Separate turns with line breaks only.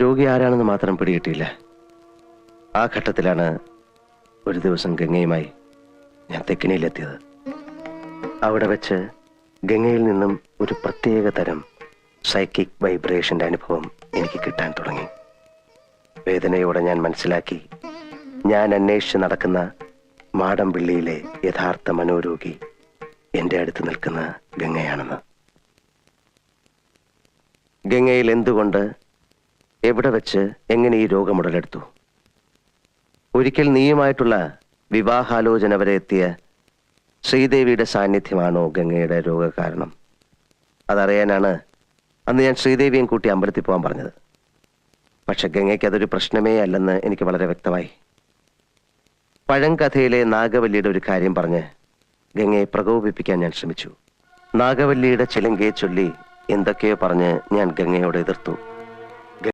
രോഗി ആരാണെന്ന് മാത്രം പിടികിട്ടിയില്ല. ആ ഘട്ടത്തിലാണ് ഒരു ദിവസം ഗംഗയുമായി ഞാൻ തെക്കിനിയിലെത്തിയത്. അവിടെ വെച്ച് ഗംഗയിൽ നിന്നും ഒരു പ്രത്യേക തരം സൈക്കിക് വൈബ്രേഷന്റെ അനുഭവം എനിക്ക് കിട്ടാൻ തുടങ്ങി. വേദനയോടെ ഞാൻ മനസ്സിലാക്കി, ഞാൻ അന്വേഷിച്ച് നടക്കുന്ന മാടമ്പിള്ളിയിലെ യഥാർത്ഥ മനോരോഗി എൻ്റെ അടുത്ത് നിൽക്കുന്ന ഗംഗയാണെന്ന്. ഗംഗയിൽ എന്തുകൊണ്ട്, എവിടെ വെച്ച്, എങ്ങനെ ഈ രോഗം ഉടലെടുത്തു? ഒരിക്കൽ നീയുമായിട്ടുള്ള വിവാഹാലോചന വരെ എത്തിയ ശ്രീദേവിയുടെ സാന്നിധ്യമാണോ ഗംഗയുടെ രോഗകാരണം? അതറിയാനാണ് അന്ന് ഞാൻ ശ്രീദേവിയും കൂട്ടി അമ്പലത്തിൽ പോകാൻ പറഞ്ഞത്. പക്ഷെ ഗംഗയ്ക്ക് അതൊരു പ്രശ്നമേ അല്ലെന്ന് എനിക്ക് വളരെ വ്യക്തമായി. പഴങ്കഥയിലെ നാഗവല്ലിയുടെ ഒരു കാര്യം പറഞ്ഞ് ഗംഗയെ പ്രകോപിപ്പിക്കാൻ ഞാൻ ശ്രമിച്ചു. നാഗവല്ലിയുടെ ചിലങ്കയെ ചൊല്ലി എന്തൊക്കെയോ പറഞ്ഞ് ഞാൻ ഗംഗയോട് എതിർത്തു.